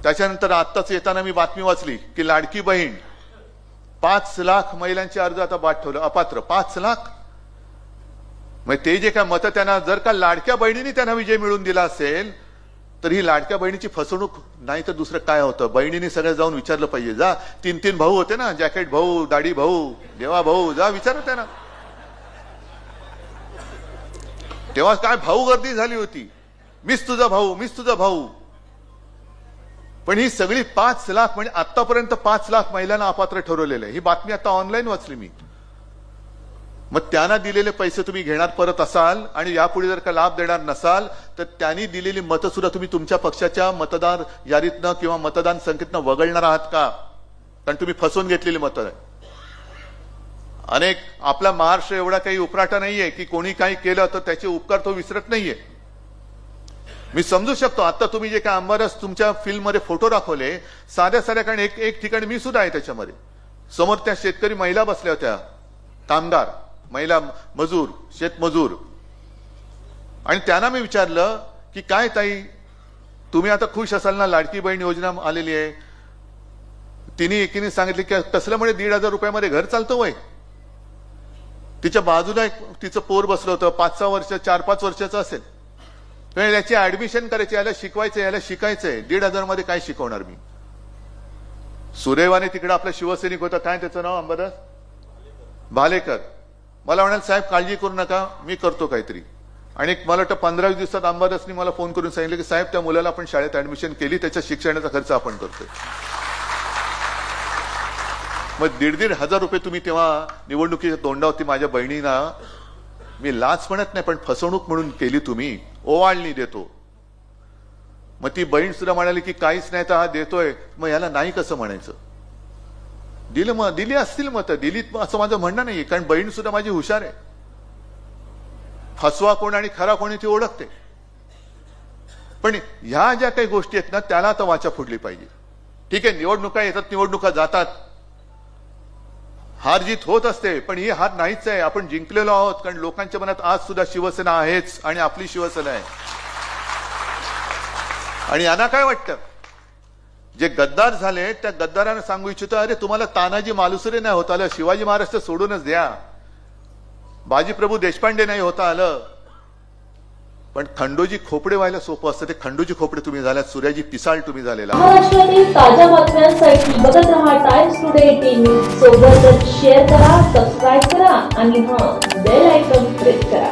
त्याच्यानंतर आत्ताच येताना मी बातमी वाचली की लाडकी बहीण 5 लाख महिलांचे अर्ज आता बाद ठेवलं, अपात्र 5 लाख. मग ते जे काय मतं त्यांना, जर का लाडक्या बहिणीने त्यांना विजय मिळवून दिला असेल तर ही लाडक्या बहिणीची फसवणूक नाही तर दुसरं काय होतं. बहिणीने सगळं जाऊन विचारलं पाहिजे. जा 3 भाऊ होते ना, जॅकेट भाऊ, दाढी भाऊ, देवा भाऊ, जा विचारत त्यांना. तेव्हा काय भाऊ गर्दी झाली होती, मीच तुझा भाऊ, मीच तुझा भाऊ. पण ही सगळी 5 लाख म्हणजे आतापर्यंत 5 लाख महिलांना अपात्र ठरवलेलं आहे. ही बातमी आता ऑनलाईन वाचली मी. मग त्यांना दिलेले पैसे तुम्ही घेणार परत असाल आणि यापुढे जर का लाभ देणार नसाल तर त्यांनी दिलेली मतं सुद्धा तुम्ही तुमच्या पक्षाच्या मतदार यादीतनं किंवा मतदान संख्येतनं वगळणार आहात का? कारण तुम्ही फसवून घेतलेली मतं आहे. अनेक आपला महाराष्ट्र एवढा काही उपराटा नाहीये की कोणी काही केलं तर त्याचे उपकार तो विसरत नाहीये. मी समजू शकतो. आता तुम्ही जे काय अंबारस तुमच्या फिल्ममध्ये फोटो दाखवले, साध्या साध्या, कारण एक ठिकाणी मी सुद्धा आहे त्याच्यामध्ये. समोर त्या शेतकरी महिला बसल्या होत्या, कामगार महिला मजूर, शेतमजूर. आणि त्यांना मी विचारलं की काय ताई तुम्ही आता खुश असाल ना, लाडकी बहीण योजना आलेली आहे. तिने एकीने सांगितले की कसलं म्हणे 1,500 रुपयामध्ये घर चालतं वय. तिच्या बाजूला एक तिचं पोर बसलं होतं, 5-6 वर्ष, 4-5 वर्षाचं असेल. याची ऍडमिशन करायची, याला शिकवायचं, याला शिकायचंय. 1,500 मध्ये काय शिकवणार मी? सुदैवाने तिकडे आपला शिवसैनिक होता, काय त्याचं नाव, अंबादास भालेकर. मला म्हणाल साहेब काळजी करू नका, मी करतो काहीतरी. आणि मला वाटतं 15 दिवसात अंबादासनी मला फोन करून सांगितलं की साहेब त्या मुलाला आपण शाळेत ऍडमिशन केली, त्याच्या शिक्षणाचा खर्च आपण करतोय. मग 1,500 रुपये तुम्ही तेव्हा निवडणुकीच्या तोंडावरती माझ्या बहिणींना, मी लाच म्हणत नाही पण फसवणूक म्हणून केली तुम्ही, ओवाळणी देतो. मग ती बहीण सुद्धा म्हणाली की काहीच नाही तर हा देतोय, मग याला नाही कसं म्हणायचं. दिलं, मग दिली असतील मतं, दिलीत असं माझं म्हणणं नाहीये. कारण बहीण सुद्धा माझी हुशार आहे. फसवा कोण आणि खरा कोणी ती ओळखते. पण ह्या ज्या काही गोष्टी आहेत ना त्याला आता वाचा फुटली पाहिजे. ठीक आहे, निवडणुका येतात, निवडणुका जातात, हार जीत होत असते, पण ही हार नाहीच आहे. आपण जिंकलेलो आहोत. कारण लोकांच्या मनात आज सुद्धा शिवसेना आहेच आणि आपली शिवसेना आहे. आणि यांना काय वाटतं, जे गद्दार झाले त्या गद्दारांना सांगू इच्छितो, अरे तुम्हाला तानाजी मालुसरे नाही होता आलं, शिवाजी महाराज तर सोडूनच द्या, बाजीप्रभू देशपांडे नाही होता आलं, पण खंडोजी खोपडे व्हायला सोपं असतं. ते खंडोजी खोपडे तुम्ही झाल्यात, सूर्याजी पिसाळ तुम्ही झालेला. महाराष्ट्रातील ताज्या बातम्यांसाठी बघत रहा टाइम्स टुडे 18 न्यूज. सोबतच शेअर करा, सबस्क्राईब करा आणि बेल आयकॉन प्रेस करा.